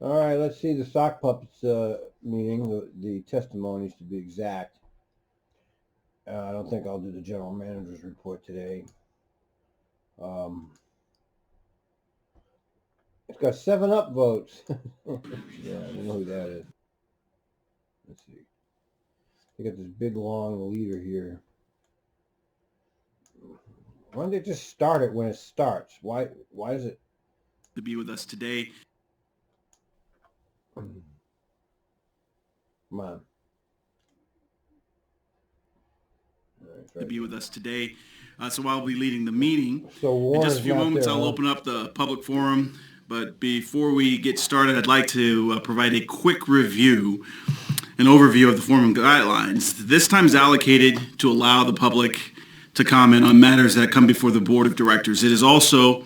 All right, let's see the sock puppets meeting, the testimonies to be exact. I don't think I'll do the general manager's report today. It's got 7 up votes. Yeah, I don't know who that is. Let's see. They got this big long leader here. Why don't they just start it when it starts? Why is it to be with us today? Come on. To be with us today. So I'll be leading the meeting. So in just a few moments, I'll open up the public forum. But before we get started, I'd like to provide a quick review, an overview of the forum guidelines. This time is allocated to allow the public to comment on matters that come before the board of directors. It is also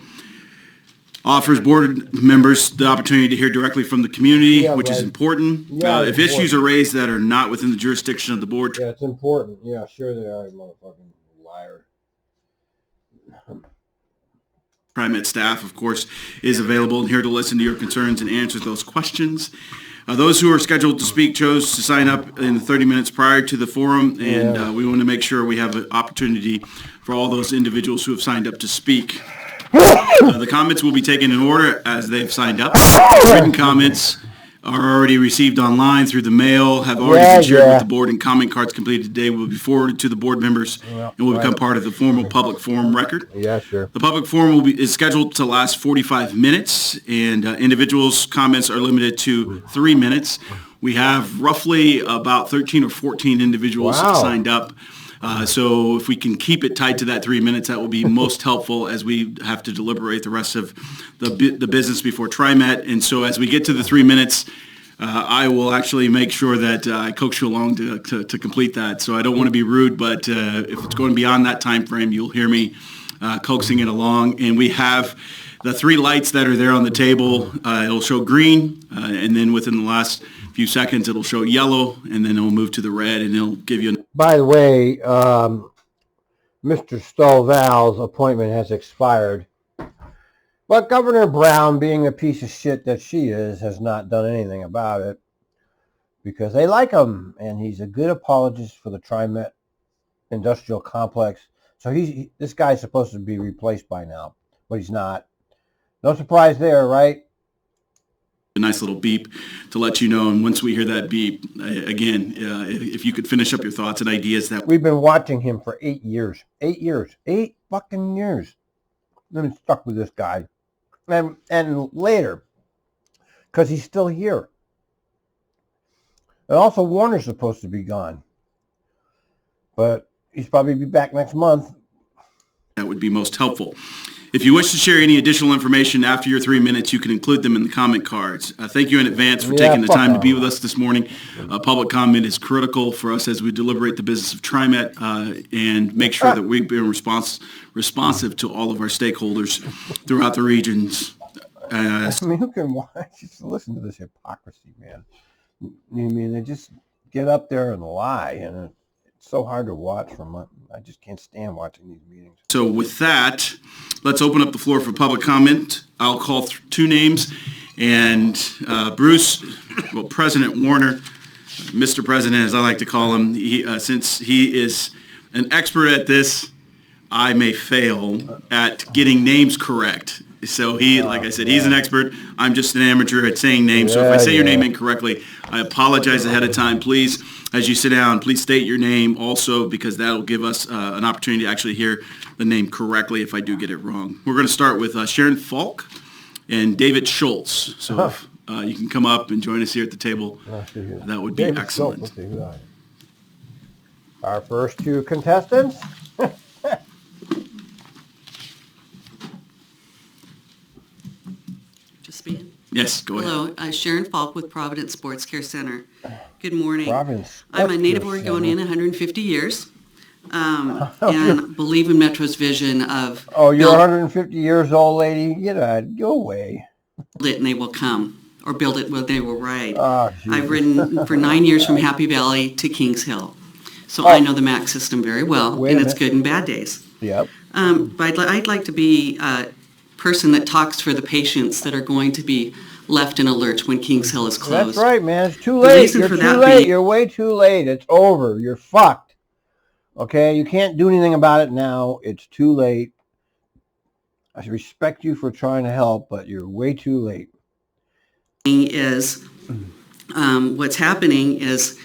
offers board members the opportunity to hear directly from the community, which is important. If issues are raised that are not within the jurisdiction of the board. Yeah, it's important. Yeah, sure they are, you motherfucking liar. TriMet staff, of course, is available and here to listen to your concerns and answer those questions. Those who are scheduled to speak chose to sign up in the 30 minutes prior to the forum, and we want to make sure we have an opportunity for all those individuals who have signed up to speak. The comments will be taken in order as they've signed up. Written comments are already received online through the mail, have already been shared with the board, and comment cards completed today will be forwarded to the board members and will become part of the formal public forum record. Yeah, sure. The public forum is scheduled to last 45 minutes, and individuals' comments are limited to 3 minutes. We have roughly about 13 or 14 individuals signed up. So if we can keep it tight to that 3 minutes, that will be most helpful as we have to deliberate the rest of the business before TriMet. And so as we get to the 3 minutes, I will actually make sure that I coax you along to complete that. So I don't want to be rude, but if it's going beyond that time frame, you'll hear me coaxing it along. And we have the 3 lights that are there on the table. It'll show green, and then within the last few seconds, it'll show yellow, and then it'll move to the red, and it'll give you... By the way, Mr. Stovall's appointment has expired. But Governor Brown, being a piece of shit that she is, has not done anything about it because they like him, and he's a good apologist for the TriMet industrial complex. So this guy's supposed to be replaced by now, but he's not. No surprise there, right? A nice little beep to let you know, and once we hear that beep, again, if you could finish up your thoughts and ideas that... We've been watching him for 8 years. 8 years. 8 fucking years. I've been stuck with this guy. And later, because he's still here. And also, Warner's supposed to be gone. But he's probably be back next month. That would be most helpful. If you wish to share any additional information after your 3 minutes, you can include them in the comment cards. Thank you in advance for taking the time to be with us this morning. Public comment is critical for us as we deliberate the business of TriMet and make sure that we've been responsive to all of our stakeholders throughout the regions. I mean, who can watch? Just listen to this hypocrisy, man. I mean, they just get up there and lie, and it's so hard to watch from. I just can't stand watching these meetings. So with that, let's open up the floor for public comment. I'll call 2 names, and Bruce, well, President Warner, Mr. President, as I like to call him, since he is an expert at this, I may fail at getting names correct. So like I said, he's an expert. I'm just an amateur at saying names. So if I say your name incorrectly, I apologize ahead of time. Please, as you sit down, please state your name also, because that'll give us an opportunity to actually hear the name correctly if I do get it wrong. We're going to start with Sharonfaulk and David Shultz. So if you can come up and join us here at the table, that would be excellent. Our first 2 contestants. Yes, go ahead. Hello, Sharonfaulk with Providence Sports Care Center. Good morning. I'm a native Oregonian, 150 years, and believe in Metro's vision of... Oh, you're 150 years old, lady? Go away. Build it and they will come, or build it when they will ride. I've ridden for 9 years from Happy Valley to Kings Hill, so I know the MAC system very well, and its good and bad days. Yep. But I'd like to be a person that talks for the patients that are going to be left in a lurch when Kings Hill is closed. That's right, man. It's too late. You're too late. You're way too late. It's over. You're fucked. Okay? You can't do anything about it now. It's too late. I respect you for trying to help, but you're way too late. Is what's happening is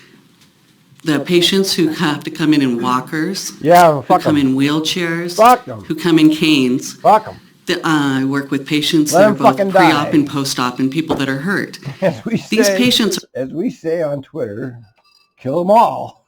the patients who have to come in walkers, who come in wheelchairs, who come in canes. Fuck them. I work with patients that are both pre-op and post-op and people that are hurt. These patients, as we say on Twitter, kill them all.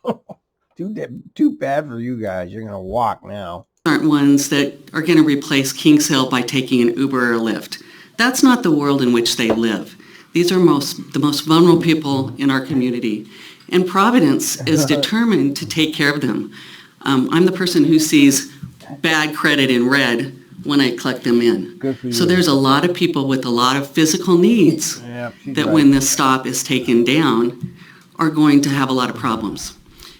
Too bad for you guys. You're going to walk now. Aren't ones that are going to replace Kings Hill by taking an Uber or a Lyft. That's not the world in which they live. These are the most vulnerable people in our community. And Providence is determined to take care of them. I'm the person who sees bad credit in red when I collect them in. Good for you. So there's a lot of people with a lot of physical needs that when this stop is taken down are going to have a lot of problems.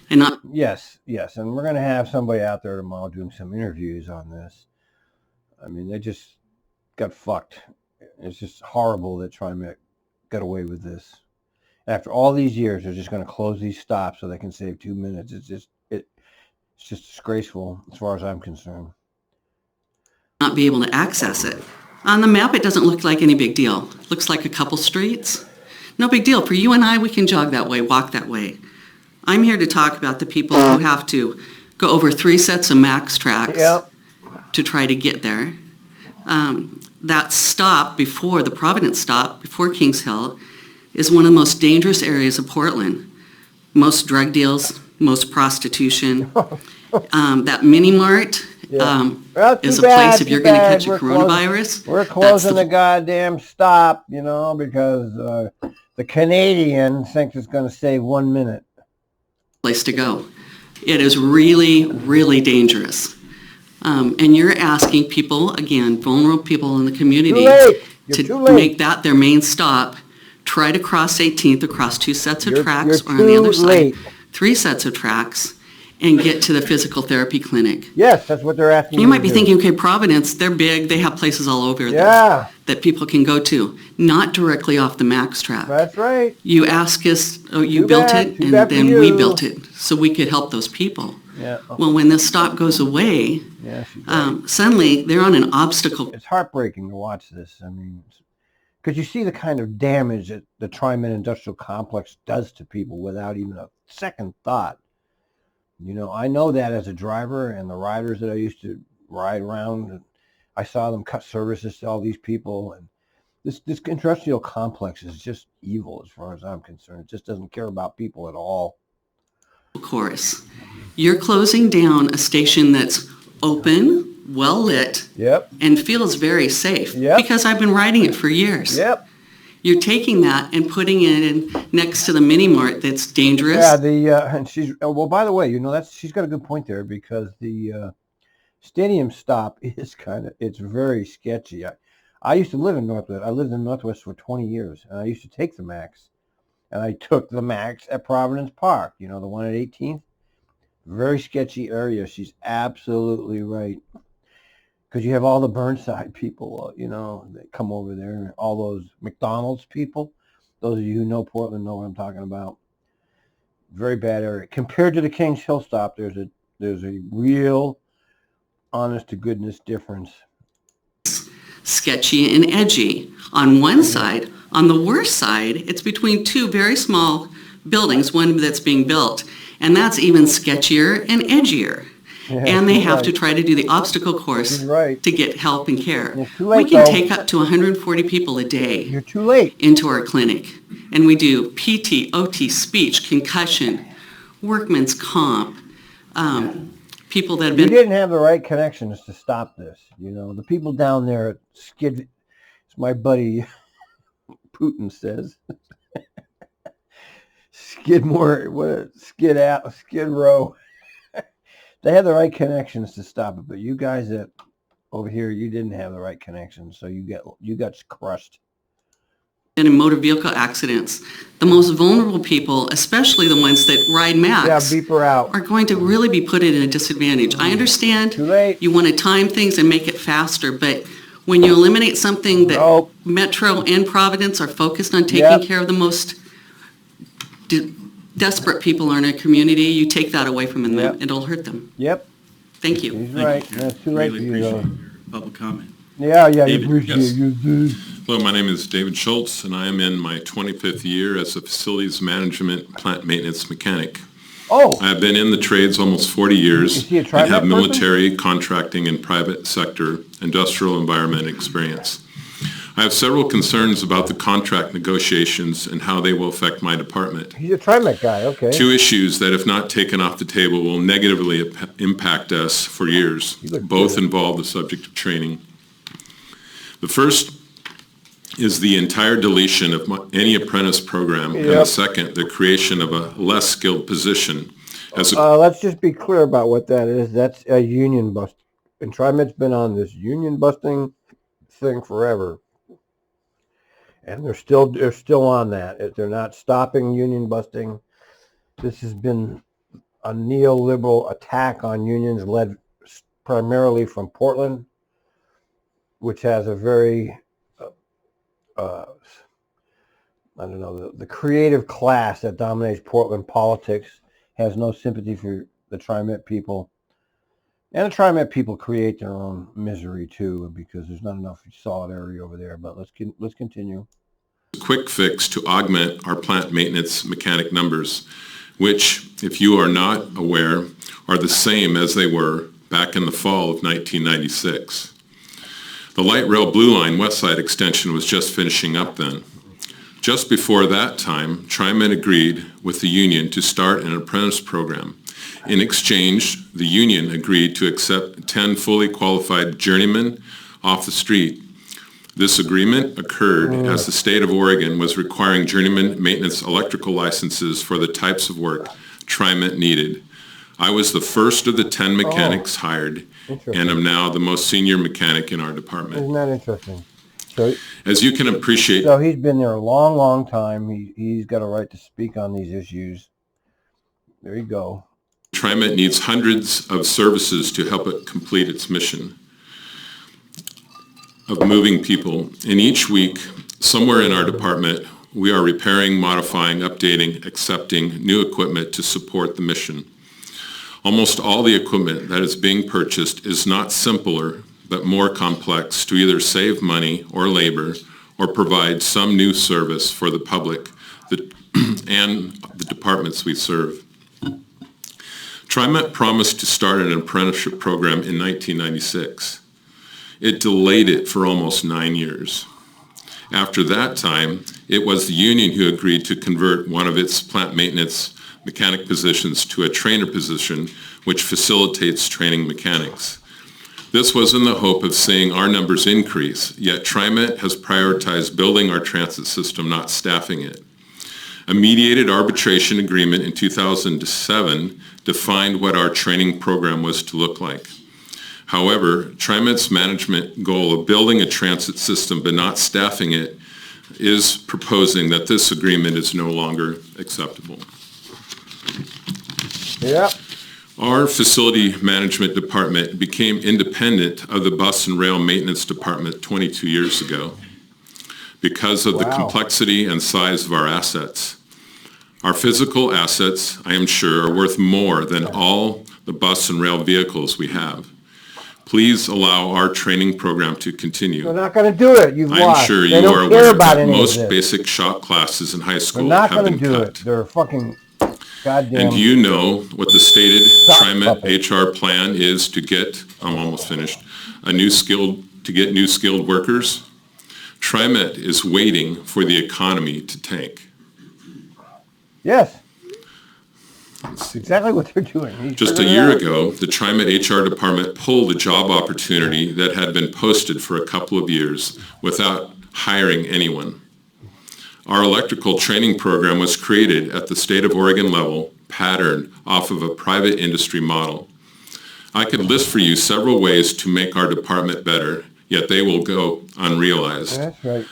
And not Yes, and we're going to have somebody out there tomorrow doing some interviews on this. I mean, they just got fucked. It's just horrible that TriMet got away with this. After all these years, they're just going to close these stops so they can save 2 minutes. It's just disgraceful as far as I'm concerned. Not be able to access it. On the map, it doesn't look like any big deal. It looks like a couple streets. No big deal. For you and I, we can jog that way, walk that way. I'm here to talk about the people who have to go over 3 sets of max tracks to try to get there. That stop before, the Providence stop, before Kings Hill, is one of the most dangerous areas of Portland. Most drug deals, most prostitution. That mini mart is a place if you're going to catch a coronavirus. We're closing the goddamn stop, because the Canadian thinks it's going to save 1 minute. Place to go. It is really, really dangerous. And you're asking people, again, vulnerable people in the community, to make that their main stop, try to cross 18th across 2 sets of tracks, or on the other side, 3 sets of tracks, and get to the physical therapy clinic. Yes, that's what they're asking. You might be thinking, okay, Providence, they're big, they have places all over there that people can go to, not directly off the max track. That's right. You ask us, you built it, and then we built it, so we could help those people. Yeah. Well, when this stop goes away, suddenly they're on an obstacle. It's heartbreaking to watch this. I mean, because you see the kind of damage that the TriMet industrial complex does to people without even a second thought. I know that as a driver, and the riders that I used to ride around, and I saw them cut services to all these people, and this industrial complex is just evil as far as I'm concerned. It just doesn't care about people at all. Of course. You're closing down a station that's open, well lit, and feels very safe because I've been riding it for years. You're taking that and putting it in next to the mini mart that's dangerous. Yeah, and she's by the way, she's got a good point there, because the stadium stop is it's very sketchy. I used to live in Northwest. I lived in Northwest for 20 years, and I used to take the Max. And I took the Max at Providence Park, the one at 18th. Very sketchy area. She's absolutely right. Because you have all the Burnside people, that come over there, and all those McDonald's people. Those of you who know Portland know what I'm talking about. Very bad area. Compared to the Kings Hill stop, there's a real, honest to goodness difference. Sketchy and edgy. On one side, on the worst side, it's between 2 very small buildings, one that's being built, and that's even sketchier and edgier. And they have to try to do the obstacle course to get help and care. We can take up to 140 people a day into our clinic. And we do PT, OT, speech, concussion, workman's comp, people that have been... You didn't have the right connections to stop this. The people down there at Skid... It's my buddy Putin says. Skid Row. They had the right connections to stop it, but you guys over here, you didn't have the right connections, so you got crushed. In motor vehicle accidents, the most vulnerable people, especially the ones that ride Max, beep her out, are going to really be put at a disadvantage. I understand Too late. You want to time things and make it faster, but When you eliminate something that Nope. Metro and Providence are focused on taking Yep. care of the most desperate people in our community, you take that away from them. Yep. It'll hurt them. Yep, Thank you. he's Thank right. you. That's too late Really for you, appreciate though. your public comment. Yeah, you David, appreciate yes. you. Dude. Hello, my name is David Shultz, and I am in my 25th year as a facilities management plant maintenance mechanic. Oh, I have been in the trades almost 40 years Is he a and TriMet have person? military, contracting, and private sector industrial environment experience. I have several concerns about the contract negotiations and how they will affect my department. he's a TriMet guy, okay. Two issues that, if not taken off the table, will negatively impact us for years. look Both good. involve the subject of training. The first is the entire deletion of any apprentice program, and the Yep. second, the creation of a less skilled position as a Let's just be clear about what that is. That's a union bust. And TriMet's been on this union busting thing forever. And they're still on that. They're not stopping union busting. This has been a neoliberal attack on unions led primarily from Portland, which has a very, I don't know, the creative class that dominates Portland politics has no sympathy for the TriMet people. And the TriMet people create their own misery too, because there's not enough solidarity over there. But let's continue. quick fix to augment our plant maintenance mechanic numbers, which, if you are not aware, are the same as they were back in the fall of 1996. The light rail Blue Line West Side extension was just finishing up then. Just before that time, TriMet agreed with the union to start an apprentice program. In exchange, the union agreed to accept 10 fully qualified journeymen off the street. This agreement occurred as the state of Oregon was requiring journeyman maintenance electrical licenses for the types of work TriMet needed. I was the first of the 10 mechanics hired, and am now the most senior mechanic in our department. Isn't that interesting? So, As you can appreciate, so he's been there a long, long time. He's got a right to speak on these issues. There you go. TriMet needs hundreds of services to help it complete its mission of moving people. And each week, somewhere in our department, we are repairing, modifying, updating, accepting new equipment to support the mission. Almost all the equipment that is being purchased is not simpler, but more complex to either save money or labor or provide some new service for the public and the departments we serve. TriMet promised to start an apprenticeship program in 1996. It delayed it for almost 9 years. After that time, it was the union who agreed to convert one of its plant maintenance mechanic positions to a trainer position, which facilitates training mechanics. This was in the hope of seeing our numbers increase, yet TriMet has prioritized building our transit system, not staffing it. A mediated arbitration agreement in 2007 defined what our training program was to look like. However, TriMet's management goal of building a transit system but not staffing it is proposing that this agreement is no longer acceptable. Yep. Our facility management department became independent of the bus and rail maintenance department 22 years ago because of the complexity and size of our assets. Our physical assets, I am sure, are worth more than all the bus and rail vehicles we have. Please allow our training program to continue. They're not going to do it. You've I lost. am sure They you don't are care aware about that any of most this. basic shop classes in high They're school not have going to been do cut. it. They're fucking goddamn. And do you know what the stated Stop TriMet puppet. HR plan is to get, I'm almost finished, new skilled workers? TriMet is waiting for the economy to tank. Yes. That's exactly what they're doing. He's Just a figured it year out. ago, the TriMet HR department pulled a job opportunity that had been posted for a couple of years without hiring anyone. Our electrical training program was created at the state of Oregon level, patterned off of a private industry model. I could list for you several ways to make our department better, yet they will go unrealized. That's right.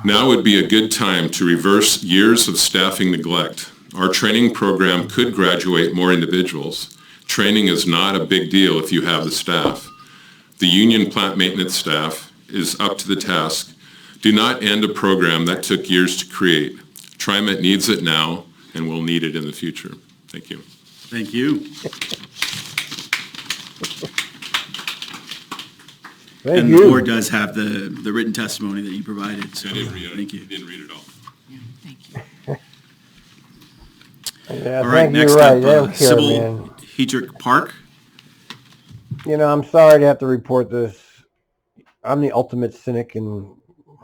Now would be a good time to reverse years of staffing neglect. Our training program could graduate more individuals. Training is not a big deal if you have the staff. The union plant maintenance staff is up to the task. Do not end a program that took years to create. TriMet needs it now and will need it in the future. Thank you. Thank you. Thank And you. the board does have the written testimony that you provided, so I didn't read it. thank you. Didn't read it all. Thank you. Yeah, All right, thank you. next Right. up, They don't care, Sybil man. Hedrick Park. You know, I'm sorry to have to report this. I'm the ultimate cynic in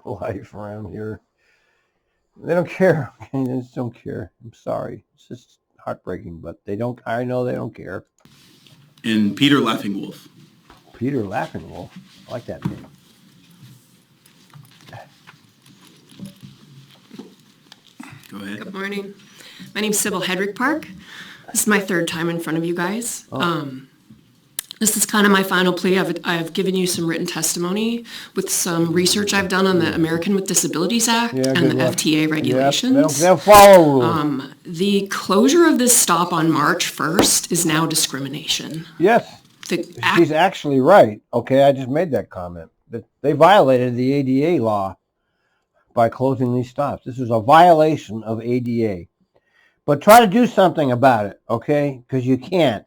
life around here. They don't care. Okay? They just don't care. I'm sorry. It's just heartbreaking, but they don't. I know they don't care. And Peter Laughing Wolf. Peter Laughing Wolf. I like that name. Go ahead. Good morning. My name's Sybil Hedrick Park. This is my third time in front of you guys. This is kind of my final plea. I've given you some written testimony with some research I've done on the American with Disabilities Act and good the luck. FTA regulations. Yep, they don't follow rules. The closure of this stop on March 1st is now discrimination. Yes, she's actually right. Okay, I just made that comment. That they violated the ADA law by closing these stops. This is a violation of ADA. But try to do something about it, okay? Because you can't.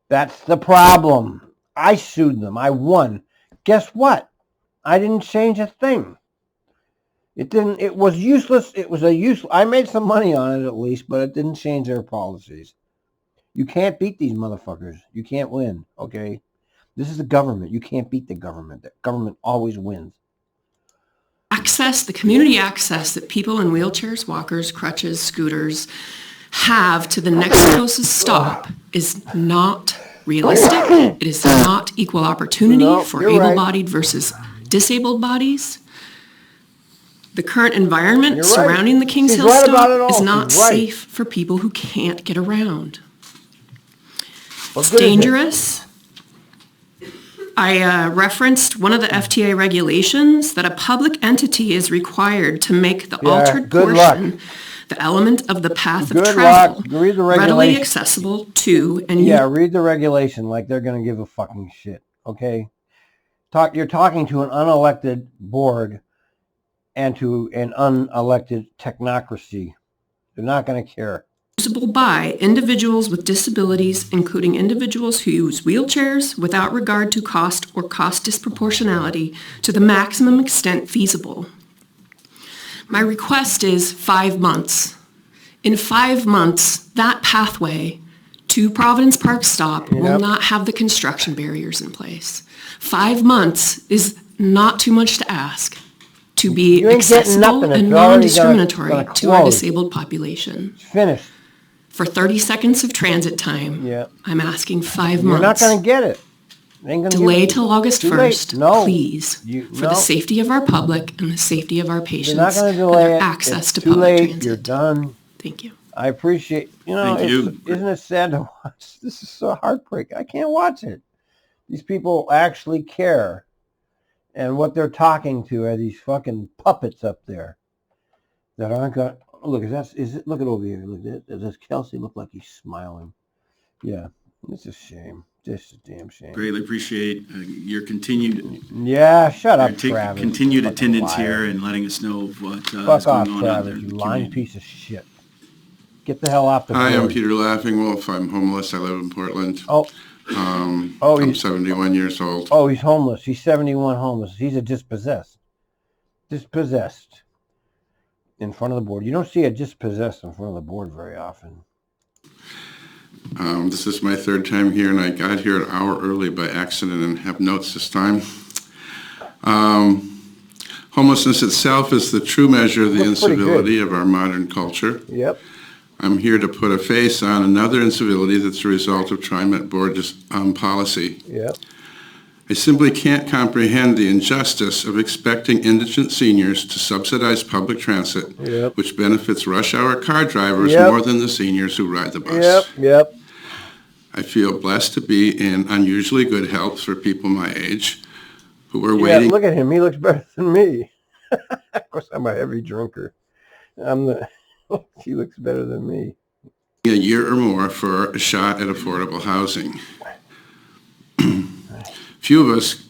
That's the problem. I sued them. I won. Guess what? I didn't change a thing. It was useless. It was a useless. I made some money on it at least, but it didn't change their policies. You can't beat these motherfuckers. You can't win, okay? This is the government. You can't beat the government. The government always wins. Access, the community access that people in wheelchairs, walkers, crutches, scooters have to the next closest stop is not realistic. It is not equal opportunity for you're right. able-bodied versus disabled bodies. The current environment You're right. surrounding the Kings She's Hill right about it stop all. is not She's right. safe for people who can't get around. What It's good is it? dangerous. I referenced one of the FTA regulations that a public entity is required to make the altered good luck. portion the element of the path Good of travel luck. Read the readily regulation. accessible to and Yeah, read the regulation like they're going to give a fucking shit, okay? You're talking to an unelected board and to an unelected technocracy. They're not going to care. usable by individuals with disabilities, including individuals who use wheelchairs without regard to cost or cost disproportionality to the maximum extent feasible. My request is 5 months. In 5 months, that pathway to Providence Park stop will not have the construction barriers in place. 5 months is not too much to ask to be You ain't getting accessible nothing. It's and already non-discriminatory gonna to our close. disabled population. It's finished. For 30 seconds of transit time, I'm asking 5 months. You're not going to get it. They ain't gonna Delay give it. till August Too late. 1st, No. please, for the safety of our public and the safety of our patients. You're not going to and delay their it. access It's to too public late. transit. You're done. Thank you. I appreciate, Thank you. Isn't it sad to watch? This is so heartbreaking. I can't watch it. These people actually care. And what they're talking to are these fucking puppets up there that aren't going to, look, look at over here. Look, does Kelsey look like he's smiling? Yeah, it's a shame. Just a damn shame. Greatly appreciate your continued Yeah, shut up, Travis. continued Fucking attendance liar. here and letting us know of what is Fuck off, going on out there Travis, in you the lying community. piece of shit. Get the hell off the board. Hi, I'm Peter Laughing Wolf. I'm homeless. I live in Portland. Oh, I'm he's 71 years old. oh, he's homeless. He's 71 homeless. He's a dispossessed. Dispossessed. In front of the board. You don't see a dispossessed in front of the board very often. This is my third time here, and I got here an hour early by accident and have notes this time. Homelessness itself is the true measure of the Looks pretty incivility of our modern culture. Yep. I'm here to put a face on another incivility that's a result of TriMet board policy. Yep. I simply can't comprehend the injustice of expecting indigent seniors to subsidize public transit, Yep. which benefits rush hour car drivers Yep. more than the seniors who ride the bus. Yep. I feel blessed to be in unusually good health for people my age who are Yeah, waiting. look at him. He looks better than me. Of course, I'm a heavy drinker. He looks better than me. A year or more for a shot at affordable housing. Few of us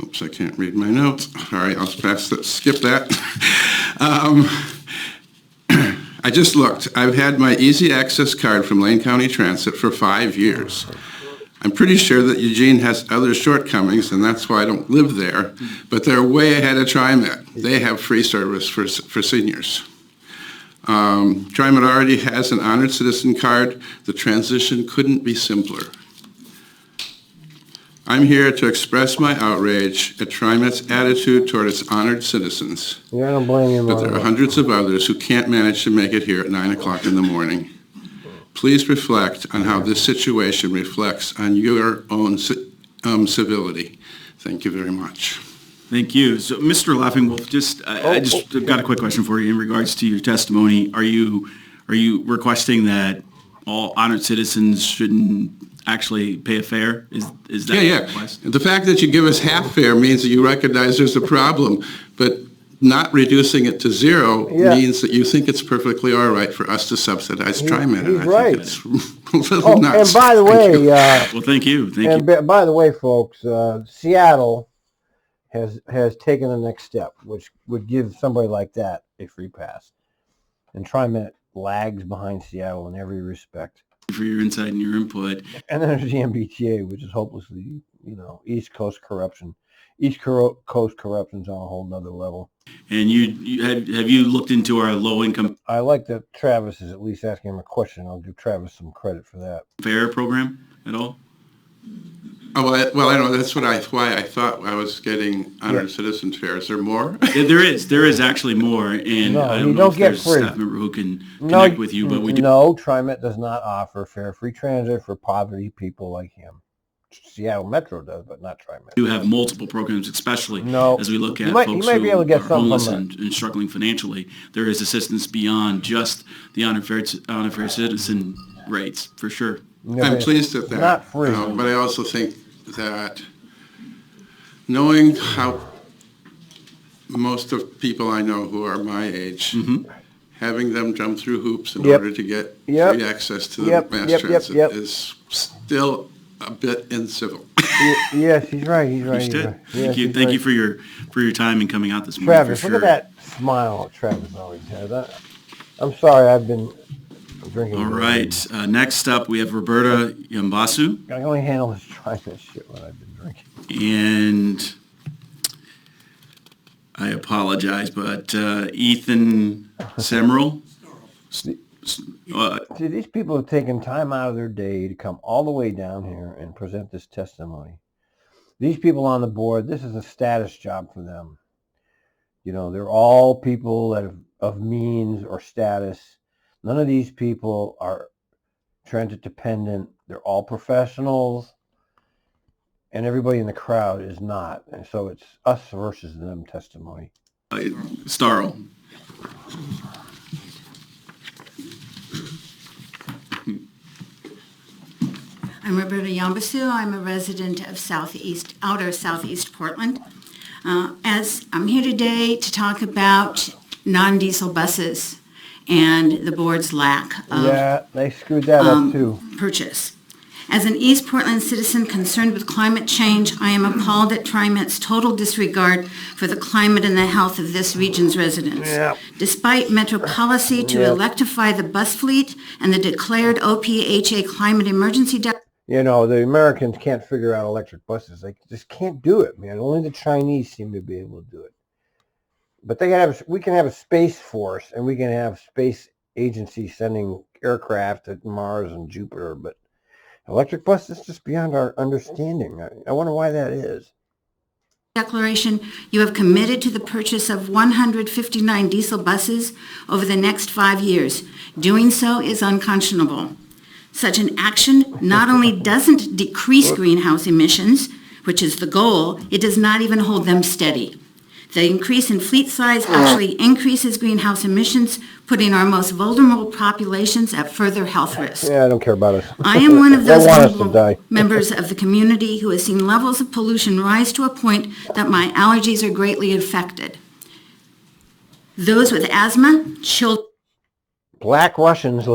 Oops, I can't read my notes. All right, I'll skip that. I just looked. I've had my easy access card from Lane County Transit for 5 years. I'm pretty sure that Eugene has other shortcomings, and that's why I don't live there, but they're way ahead of TriMet. They have free service for seniors. TriMet already has an honored citizen card. The transition couldn't be simpler. I'm here to express my outrage at TriMet's attitude toward its honored citizens. Yeah, I don't blame you, But there are hundreds of others who can't manage to make it here at 9 o'clock in the morning. Please reflect on how this situation reflects on your own civility. Thank you very much. Thank you. So, Mr. Laughingwolf, I just got a quick question for you in regards to your testimony. Are you requesting that all honored citizens shouldn't actually pay a fare? Is that Yeah. the request? The fact that you give us half fare means that you recognize there's a problem, but not reducing it to zero means that you think it's perfectly all right for us to subsidize TriMet. He's right. It's a little nuts. And by the way, well, thank you. By the way, folks, Seattle has taken the next step, which would give somebody like that a free pass. And TriMet lags behind Seattle in every respect. For your insight and your input. And then there's the MBTA, which is hopelessly, East Coast corruption. East Coast corruption's on a whole nother level. And have you looked into our low income? I like that Travis is at least asking him a question. I'll give Travis some credit for that. Fare program at all? Oh, well, I know that's why I thought I was getting honored citizen fare. Is there more? Yeah, there is actually more, and I don't know if there's a staff member who can connect with you, but we do. No, TriMet does not offer fare-free transit for poverty people like him. Seattle Metro does, but not TriMet. We do have multiple programs, especially as we look at folks be able to get who are some homeless and struggling financially. There is assistance beyond just the honor fair citizen rates, for sure. I'm pleased at that. Not free. But I also think that knowing how most of people I know who are my age, having them jump through hoops in order to get free access to the mass transit is still a bit incivil. Yes, he's right. Understood. Yes, Thank you for your time and coming out this morning. Travis, look at that smile Travis always has. I'm sorry, I've been drinking. All right. Next up, we have Roberta Yambasu. I can only handle this TriMet shit when I've been drinking. And I apologize, but Ethan Semerel. See, these people have taken time out of their day to come all the way down here and present this testimony. These people on the board, this is a status job for them. They're all people that of means or status. None of these people are transit dependent. They're all professionals, and everybody in the crowd is not. And so it's us versus them testimony. Starl. I'm Roberta Yambasu. I'm a resident of outer Southeast Portland. As I'm here today to talk about non-diesel buses and the board's lack of they screwed that up too. Purchase. As an East Portland citizen concerned with climate change, I am appalled at TriMet's total disregard for the climate and the health of this region's residents. Despite Metro policy to electrify the bus fleet and the declared OPHA climate emergency the Americans can't figure out electric buses. They just can't do it, man. Only the Chinese seem to be able to do it. But we can have a space force, and we can have space agencies sending aircraft to Mars and Jupiter, but electric bus is just beyond our understanding. I wonder why that is. Declaration, you have committed to the purchase of 159 diesel buses over the next 5 years. Doing so is unconscionable. Such an action not only doesn't decrease greenhouse emissions, which is the goal, it does not even hold them steady. The increase in fleet size actually increases greenhouse emissions, putting our most vulnerable populations at further health risk. I don't care about us. I am one of those vulnerable members of the community who has seen levels of pollution rise to a point that my allergies are greatly affected. Those with asthma, children. Black Russians,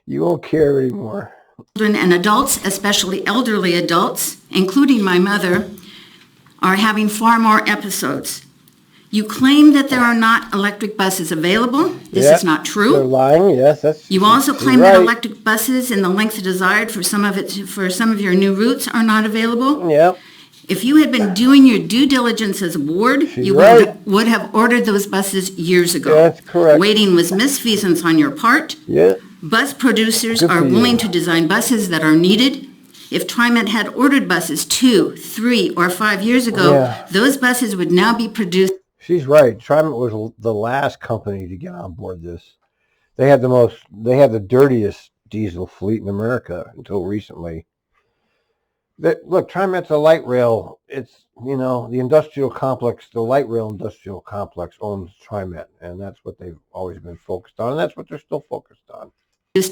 you won't care anymore. Children and adults, especially elderly adults, including my mother, are having far more episodes. You claim that there are not electric buses available. This is not true. They're lying. Yes, that's. You also she's claim right. that electric buses in the length desired for some of your new routes are not available. Yep. If you had been doing your due diligence as a board, She's you right. would have ordered those buses years ago. That's correct. Waiting was misfeasance on your part. Yeah. Bus producers Good are for you. willing to design buses that are needed. If TriMet had ordered buses 2, 3, or 5 years ago, Yeah. those buses would now be produced. She's right. TriMet was the last company to get on board this. They had the dirtiest diesel fleet in America until recently. Look, TriMet's a light rail. It's, the industrial complex, the light rail industrial complex owns TriMet, and that's what they've always been focused on, and that's what they're still focused on.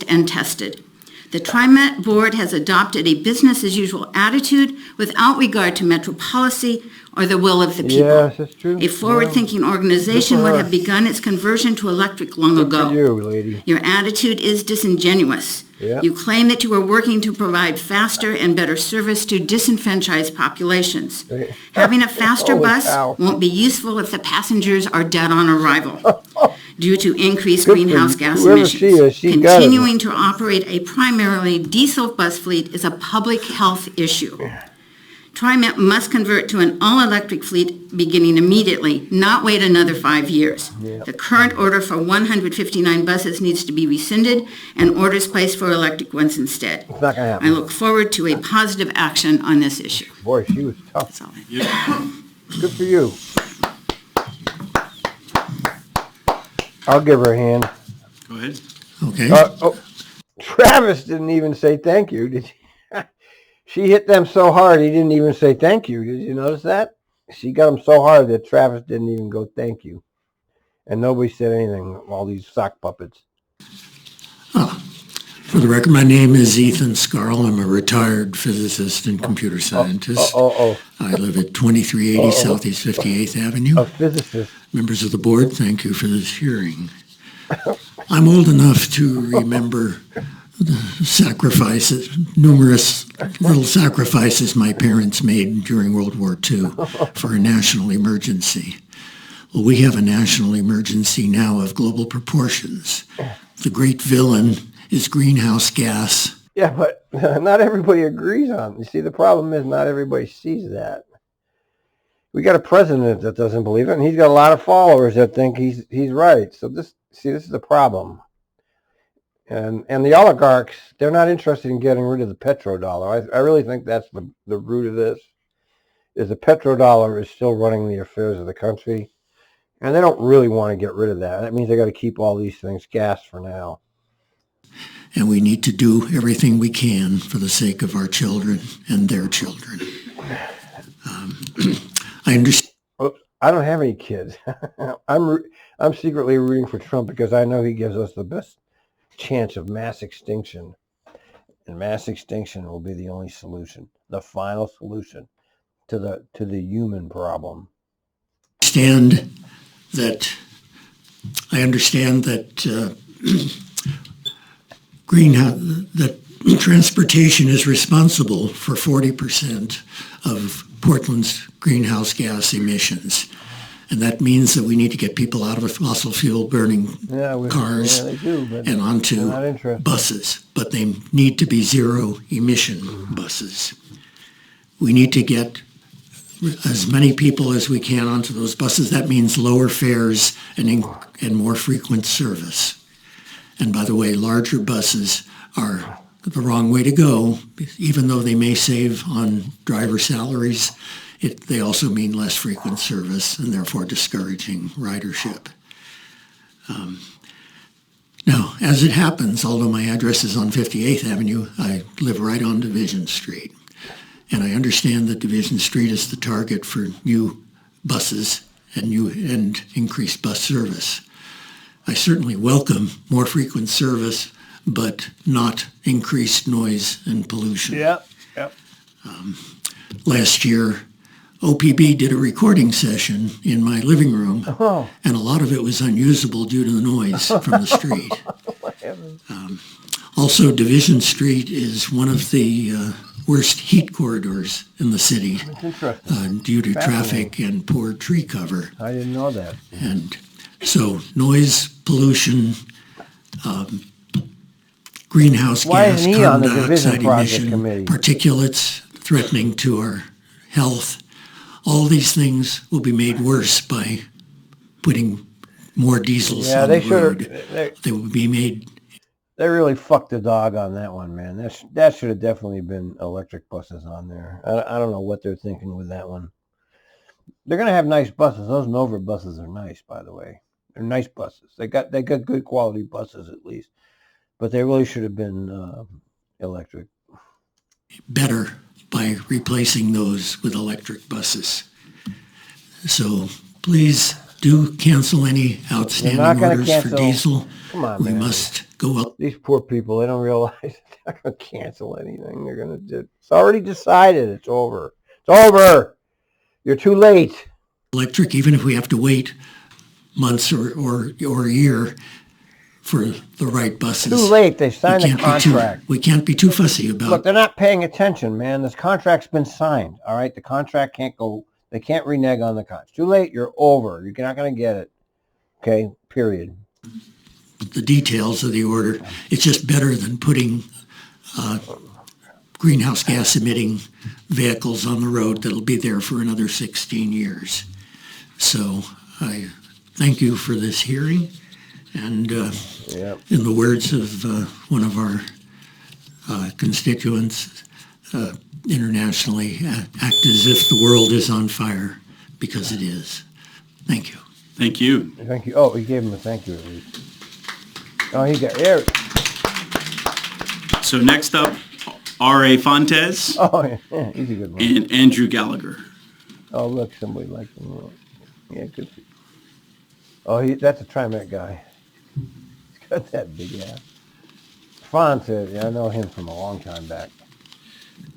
And tested. The TriMet board has adopted a business-as-usual attitude without regard to metro policy or the will of the people. Yes, that's true. A forward-thinking organization Good for would her. have begun its conversion to electric long ago. Good for you, lady. Your attitude is disingenuous. Yeah. You claim that you are working to provide faster and better service to disenfranchised populations. Having a faster Holy bus cow. won't be useful if the passengers are dead on arrival due to increased Good for greenhouse you. gas Whoever emissions. she is, she got it. Continuing to operate a primarily diesel bus fleet is a public health issue. TriMet must convert to an all-electric fleet beginning immediately, not wait another 5 years. Yeah. The current order for 159 buses needs to be rescinded and orders placed for electric ones instead. It's not going to I happen. look forward to a positive action on this issue. Boy, she was tough. That's all I Good for you. I'll give her a hand. Go ahead. Okay. Travis didn't even say thank you, did you? She hit them so hard, he didn't even say thank you. Did you notice that? She got him so hard that Travis didn't even go thank you. And nobody said anything, all these sock puppets. For the record, my name is Ethan Scarl. I'm a retired physicist and computer scientist. I live at 2380 Southeast 58th Avenue. A physicist. Members of the board, thank you for this hearing. I'm old enough to remember the sacrifices, numerous little sacrifices my parents made during World War II for a national emergency. Well, we have a national emergency now of global proportions. The great villain is greenhouse gas. Yeah, but not everybody agrees on it. You see, the problem is not everybody sees that. We got a president that doesn't believe it, and he's got a lot of followers that think he's right. So this is the problem. And the oligarchs, they're not interested in getting rid of the petrodollar. I really think that's the root of this, is the petrodollar is still running the affairs of the country. And they don't really want to get rid of that. That means they got to keep all these things gas for now. And we need to do everything we can for the sake of our children and their children. I understand. Oops, I don't have any kids. I'm secretly rooting for Trump because I know he gives us the best chance of mass extinction. And mass extinction will be the only solution, the final solution to the human problem. I understand that that transportation is responsible for 40% of Portland's greenhouse gas emissions. And that means that we need to get people out of fossil fuel burning cars and onto buses. But they need to be zero emission buses. We need to get as many people as we can onto those buses. That means lower fares and more frequent service. And by the way, larger buses are the wrong way to go. Even though they may save on driver salaries, they also mean less frequent service and therefore discouraging ridership. Now, as it happens, although my address is on 58th Avenue, I live right on Division Street. And I understand that Division Street is the target for new buses and increased bus service. I certainly welcome more frequent service, but not increased noise and pollution. Yep. Last year, OPB did a recording session in my living room, and a lot of it was unusable due to the noise from the street. Also, Division Street is one of the worst heat corridors in the city due to traffic and poor tree cover. I didn't know that. And so noise pollution, greenhouse gas, carbon dioxide emission, particulates threatening to our health, all these things will be made worse by putting more diesels on the road. They will be made. They really fucked the dog on that one, man. That should have definitely been electric buses on there. I don't know what they're thinking with that one. They're gonna have nice buses. Those Nova buses are nice, by the way. They're nice buses. They got good quality buses at least, but they really should have been electric. Better by replacing those with electric buses. So please do cancel any outstanding orders for diesel. Come on, we man. Must go up. These poor people, they don't realize they're not going to cancel anything. They're going to do. It's already decided. It's over. It's over. You're too late. Electric, even if we have to wait months or a year for the right buses. Too late. They signed the contract. We can't be too fussy about. Look, they're not paying attention, man. This contract's been signed. All right, the contract can't go. They can't renege on the contract. Too late. You're over. You're not going to get it. Okay. Period. The details of the order. It's just better than putting greenhouse gas emitting vehicles on the road that'll be there for another 16 years. So I thank you for this hearing. And in the words of one of our constituents internationally, act as if the world is on fire, because it is. Thank you. Thank you. Thank you. Oh, he gave him a thank you at least. Oh, he got there. So next up, R.A. Fontes. Oh, yeah, he's a good one. And Andrew Gallagher. Oh, look, somebody likes him. Yeah, good. Oh, that's a TriMet guy. He's got that big ass. Fontes, yeah, I know him from a long time back.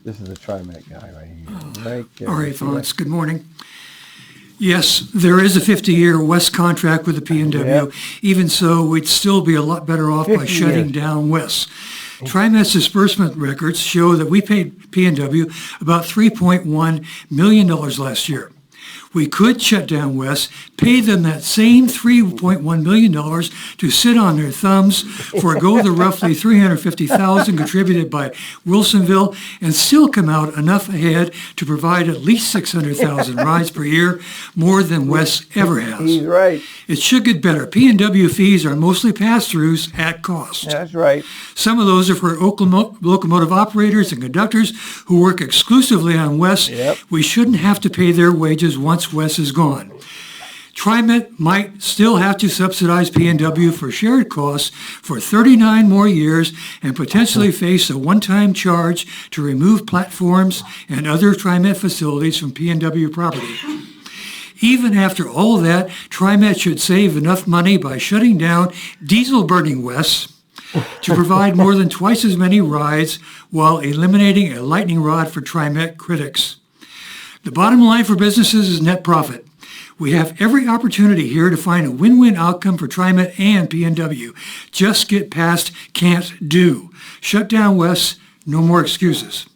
This is a TriMet guy right here. Right there. R.A. Fontes, good morning. Yes, there is a 50-year West contract with the P&W. Yep. Even so, we'd still be a lot better off by shutting down West. TriMet's disbursement records show that we paid P&W about $3.1 million last year. We could shut down West, pay them that same $3.1 million to sit on their thumbs, forego the roughly $350,000 contributed by Wilsonville, and still come out enough ahead to provide at least 600,000 rides per year, more than West ever has. He's right. It should get better. P&W fees are mostly pass-throughs at cost. That's right. Some of those are for locomotive operators and conductors who work exclusively on West. Yep. We shouldn't have to pay their wages once West is gone. TriMet might still have to subsidize P&W for shared costs for 39 more years and potentially face a one-time charge to remove platforms and other TriMet facilities from P&W property. Even after all that, TriMet should save enough money by shutting down diesel-burning West to provide more than twice as many rides while eliminating a lightning rod for TriMet critics. The bottom line for businesses is net profit. We have every opportunity here to find a win-win outcome for TriMet and P&W. Just get past can't do. Shut down West, no more excuses.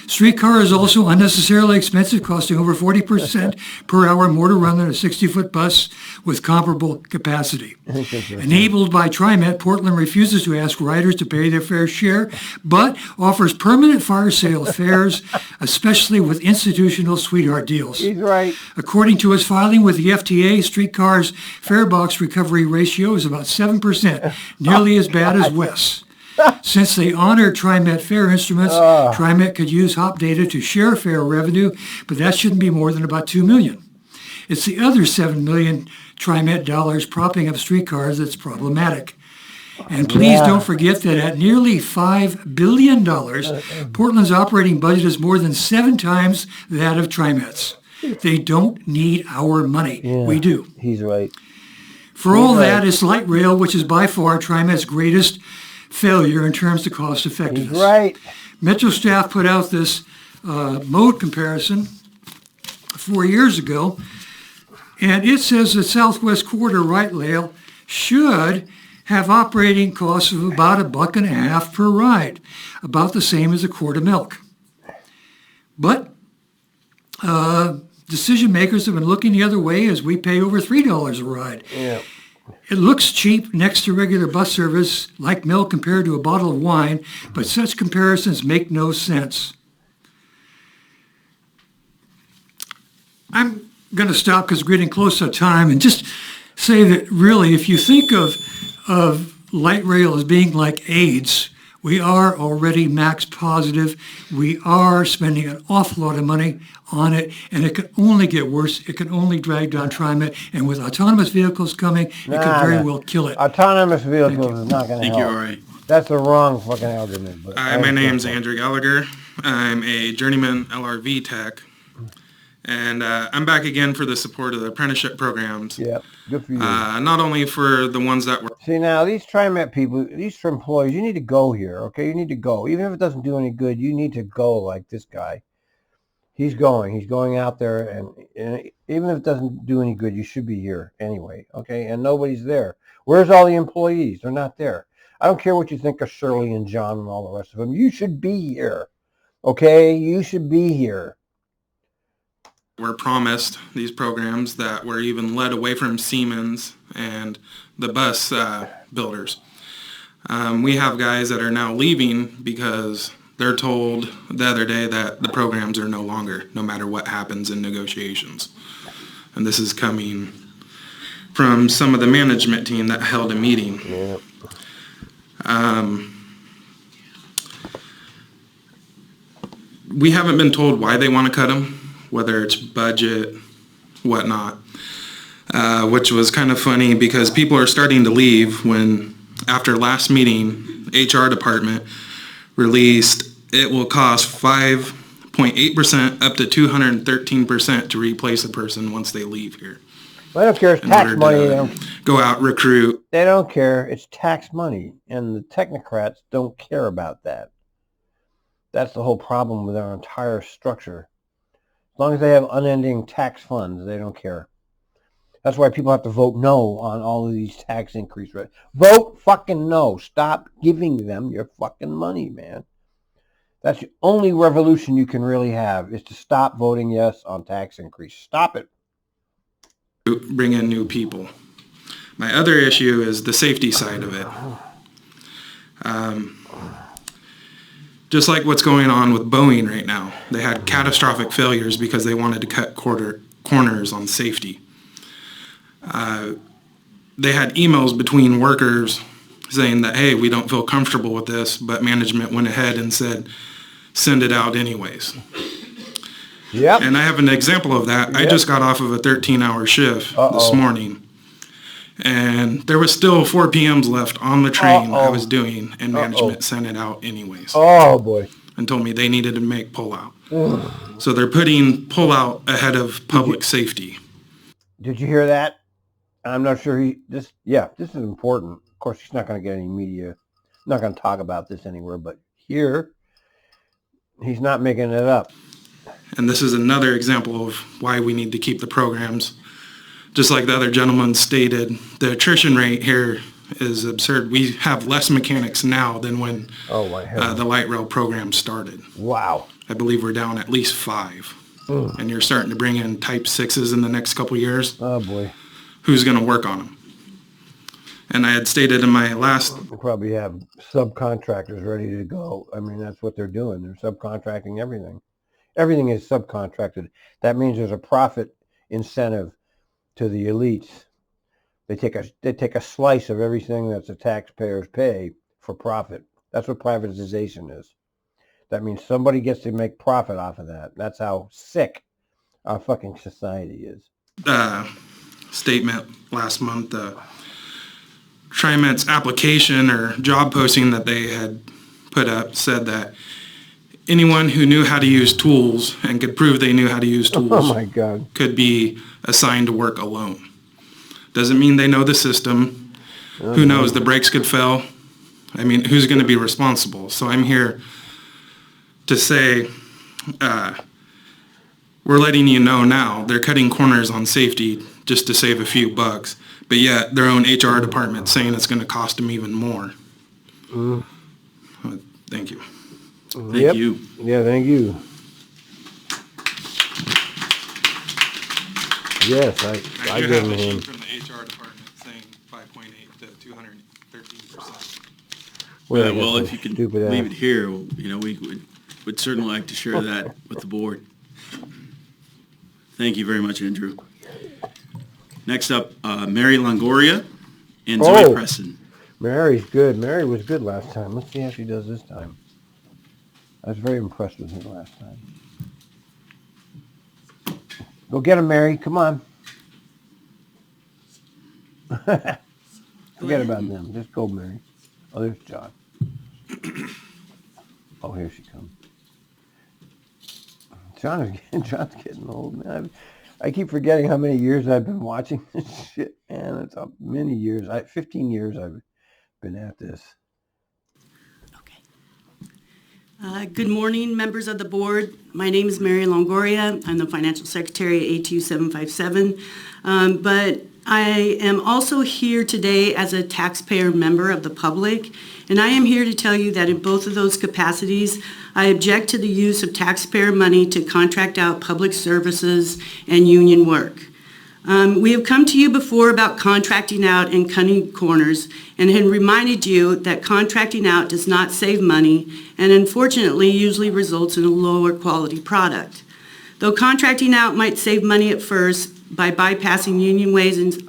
Streetcar is also unnecessarily expensive, costing over 40% per hour more to run than a 60-foot bus with comparable capacity. Enabled by TriMet, Portland refuses to ask riders to pay their fair share, but offers permanent fire sale fares, especially with institutional sweetheart deals. He's right. According to his filing with the FTA, Streetcar's fare box recovery ratio is about 7%, nearly as bad as West's. Since they honor TriMet fare instruments, TriMet could use HOP data to share fare revenue, but that shouldn't be more than about $2 million. It's the other $7 million TriMet dollars propping up streetcars that's problematic. And please don't forget that at nearly $5 billion, Portland's operating budget is more than 7 times that of TriMet's. They don't need our money. Yeah, we do. He's right. For all that, it's light rail, which is by far TriMet's greatest failure in terms of cost effectiveness. He's right. Metro staff put out this mode comparison 4 years ago, and it says the Southwest Corridor light rail should have operating costs of about $1.50 per ride, about the same as a quart of milk. But decision makers have been looking the other way as we pay over $3 a ride. Yeah. It looks cheap next to regular bus service, like milk compared to a bottle of wine, but such comparisons make no sense. I'm going to stop because we're getting close to time and just say that really, if you think of light rail as being like AIDS, we are already max positive. We are spending an awful lot of money on it, and it can only get worse. It can only drag down TriMet, and with autonomous vehicles coming, it could very well kill it. Autonomous vehicles is not going to help. Thank you, Ari. That's the wrong fucking argument. But My name's Andrew Gallagher. I'm a journeyman LRV tech, and I'm back again for the support of the apprenticeship programs. Yeah, good for you. Not only for the ones that were... See, now, these TriMet people, these employees, you need to go here, okay? You need to go. Even if it doesn't do any good, you need to go like this guy. He's going. He's going out there, and even if it doesn't do any good, you should be here anyway, okay? And nobody's there. Where's all the employees? They're not there. I don't care what you think of Shirley and John and all the rest of them. You should be here, okay? You should be here. Were promised these programs that were even led away from Siemens and the bus builders. We have guys that are now leaving because they're told the other day that the programs are no longer, no matter what happens in negotiations. And this is coming from some of the management team that held a meeting. Yeah. We haven't been told why they want to cut them, whether it's budget, whatnot, which was kind of funny because people are starting to leave when, after last meeting, HR department released it will cost 5.8% up to 213% to replace a person once they leave here. I don't care. It's tax money. They don't go out, recruit. They don't care. It's tax money, and the technocrats don't care about that. That's the whole problem with our entire structure. As long as they have unending tax funds, they don't care. That's why people have to vote no on all of these tax increases. Vote fucking no. Stop giving them your fucking money, man. That's the only revolution you can really have, is to stop voting yes on tax increase. Stop it. Bring in new people. My other issue is the safety side of it. Just like what's going on with Boeing right now. They had catastrophic failures because they wanted to cut corners on safety. They had emails between workers saying that, hey, we don't feel comfortable with this, but management went ahead and said, send it out anyways. Yep. And I have an example of that. Yep. I just got off of a 13-hour shift this morning, and there was still 4 PMs left on the train I was doing, and management sent it out anyways. Oh, boy. And told me they needed to make pullout. So they're putting pullout ahead of public safety. Did you hear that? I'm not sure this is important. Of course, he's not going to get any media. I'm not going to talk about this anywhere, but here, he's not making it up. And this is another example of why we need to keep the programs. Just like the other gentleman stated, the attrition rate here is absurd. We have less mechanics now than when the light rail program started. Wow. I believe we're down at least 5. And you're starting to bring in type 6s in the next couple years. Oh, boy. Who's going to work on them? And I had stated in my last... We'll probably have subcontractors ready to go. I mean, that's what they're doing. They're subcontracting everything. Everything is subcontracted. That means there's a profit incentive to the elites. They take a slice of everything that the taxpayers pay for profit. That's what privatization is. That means somebody gets to make profit off of that. That's how sick our fucking society is. Statement last month, TriMet's application or job posting that they had put up said that anyone who knew how to use tools and could prove they knew how to use tools could be assigned to work alone. Doesn't mean they know the system. Who knows? The brakes could fail. I mean, who's going to be responsible? So I'm here to say we're letting you know now they're cutting corners on safety just to save a few bucks. But yet their own HR department saying it's going to cost them even more. Thank you. Thank you. Yeah, thank you. Yes, I do give have a him. sheet from the HR department saying 5.8 to 213%. Well, if you could leave it here, we would certainly like to share that with the board. Thank you very much, Andrew. Next up, Mary Longoria and Zoe Preston. Mary's good. Mary was good last time. Let's see how she does this time. I was very impressed with her last time. Go get him, Mary. Come on. Forget about them. Just go, Mary. Oh, there's John. Oh, here she comes. John's getting old, man. I keep forgetting how many years I've been watching this shit, man. It's many years. 15 years I've been at this. Good morning, members of the board. My name is Mary Longoria. I'm the financial secretary at ATU 757. But I am also here today as a taxpayer member of the public, and I am here to tell you that in both of those capacities, I object to the use of taxpayer money to contract out public services and union work. We have come to you before about contracting out and cutting corners and had reminded you that contracting out does not save money and unfortunately usually results in a lower quality product. Though contracting out might save money at first by bypassing union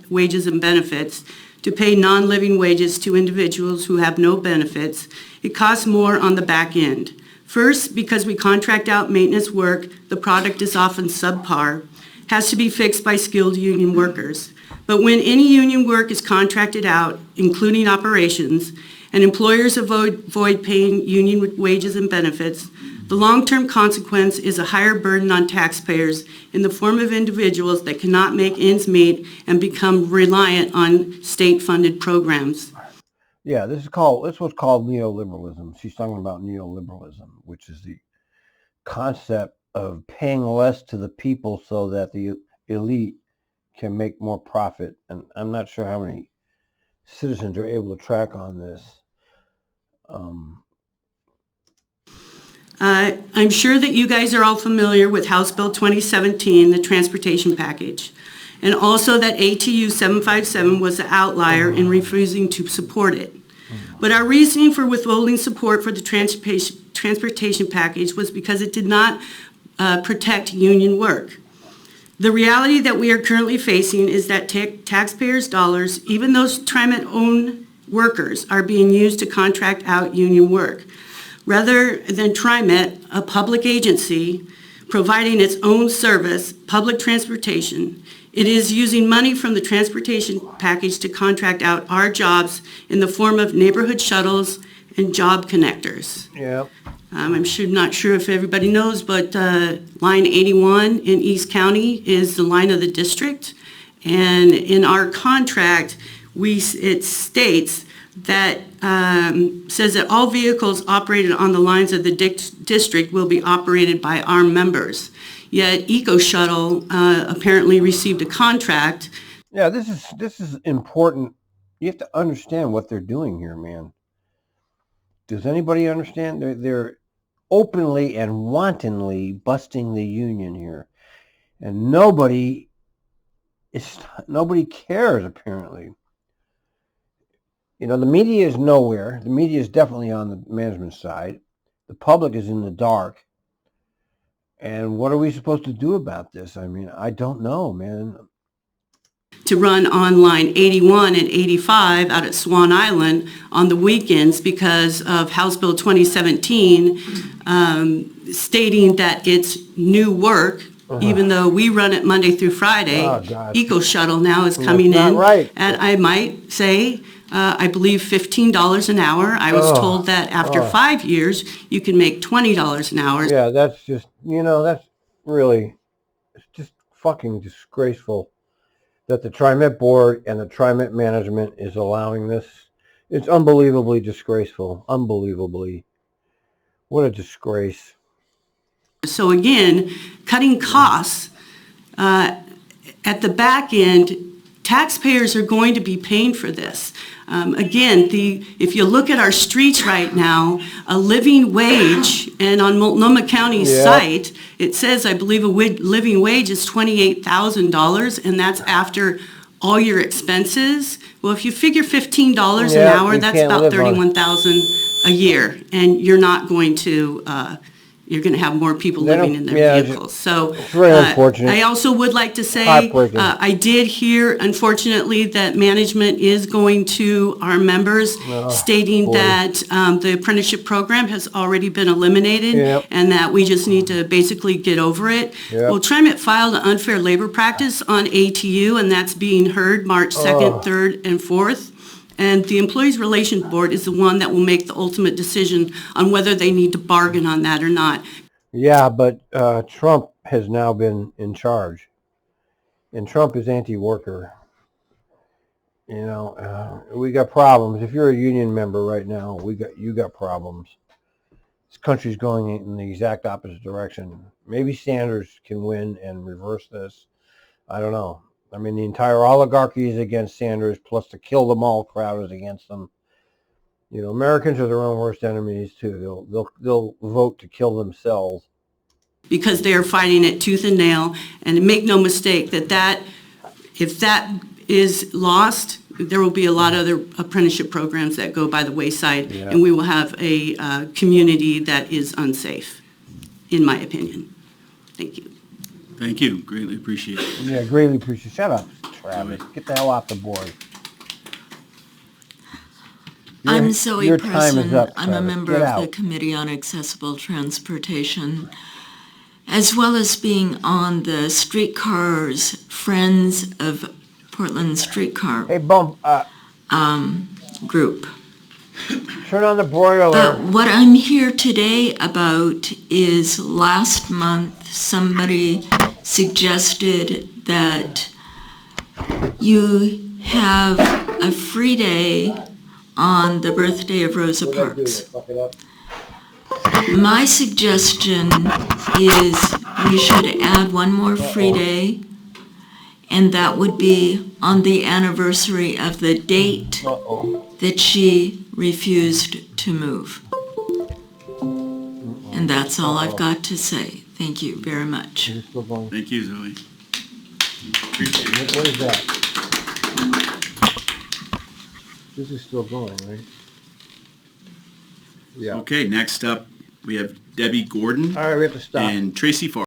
wages and benefits to pay non-living wages to individuals who have no benefits, it costs more on the back end. First, because we contract out maintenance work, the product is often subpar, has to be fixed by skilled union workers. But when any union work is contracted out, including operations, and employers avoid paying union wages and benefits, the long-term consequence is a higher burden on taxpayers in the form of individuals that cannot make ends meet and become reliant on state-funded programs. Yeah, this what's called neoliberalism. She's talking about neoliberalism, which is the concept of paying less to the people so that the elite can make more profit. And I'm not sure how many citizens are able to track on this. I'm sure that you guys are all familiar with House Bill 2017, the transportation package, and also that ATU 757 was the outlier in refusing to support it. But our reasoning for withholding support for the transportation package was because it did not protect union work. The reality that we are currently facing is that taxpayers' dollars, even those TriMet-owned workers, are being used to contract out union work. Rather than TriMet, a public agency, providing its own service, public transportation, it is using money from the transportation package to contract out our jobs in the form of neighborhood shuttles and job connectors. Yeah. I'm not sure if everybody knows, but line 81 in East County is the line of the district. And in our contract, it states that says that all vehicles operated on the lines of the district will be operated by our members. Yet Eco Shuttle apparently received a contract. Yeah, this is important. You have to understand what they're doing here, man. Does anybody understand? They're openly and wantonly busting the union here, and nobody cares apparently. The media is nowhere. The media is definitely on the management side. The public is in the dark. And what are we supposed to do about this? I mean, I don't know, man. To run on line 81 and 85 out at Swan Island on the weekends because of House Bill 2017 stating that it's new work, even though we run it Monday through Friday. Oh, Eco Shuttle now is coming in right. at, I might say, I believe $15 an hour. I was told that after 5 years, you can make $20 an hour. Yeah, that's just, that's really, it's just fucking disgraceful that the TriMet board and the TriMet management is allowing this. It's unbelievably disgraceful. Unbelievably. What a disgrace. So again, cutting costs at the back end, taxpayers are going to be paying for this. Again, if you look at our streets right now, a living wage, and on Multnomah County's site, it says, I believe, a living wage is $28,000, and that's after all your expenses. Well, if you figure $15 an hour, that's about $31,000 a year, and you're not going to. You're going to have more people living in their vehicles. So it's very unfortunate. I also would like to say, I did hear, unfortunately, that management is going to our members stating that the apprenticeship program has already been eliminated and that we just need to basically get over it. Well, TriMet filed an unfair labor practice on ATU, and that's being heard March 2nd, 3rd, and 4th. And the Employees Relations Board is the one that will make the ultimate decision on whether they need to bargain on that or not. Yeah, but Trump has now been in charge. And Trump is anti-worker. You know, we got problems. If you're a union member right now, you got problems. This country's going in the exact opposite direction. Maybe Sanders can win and reverse this. I don't know. I mean, the entire oligarchy is against Sanders, plus the kill them all crowd is against them. You know, Americans are their own worst enemies too. They'll vote to kill themselves because they are fighting it tooth and nail. And make no mistake that if that is lost, there will be a lot of other apprenticeship programs that go by the wayside, and we will have a community that is unsafe, in my opinion. Thank you. Thank you. Greatly appreciate it. Yeah, greatly appreciate it. Shut up, Travis. Get the hell off the board. I'm Zoe your time is Presson. up, I'm a Travis. member Get of out. the Committee on Accessible Transportation, as well as being on the Streetcars Friends of Portland Streetcar group. Turn on the boiler. But what I'm here today about is last month somebody suggested that you have a free day on the birthday of Rosa Parks. My suggestion is we should add one more free day, and that would be on the anniversary of the date that she refused to move. And that's all I've got to say. Thank you very much. Thank you, Zoe. What is that? This is still going, right? Yeah. Okay, next up we have Debbie Gordon All right, we have to stop. and Tracy Farr.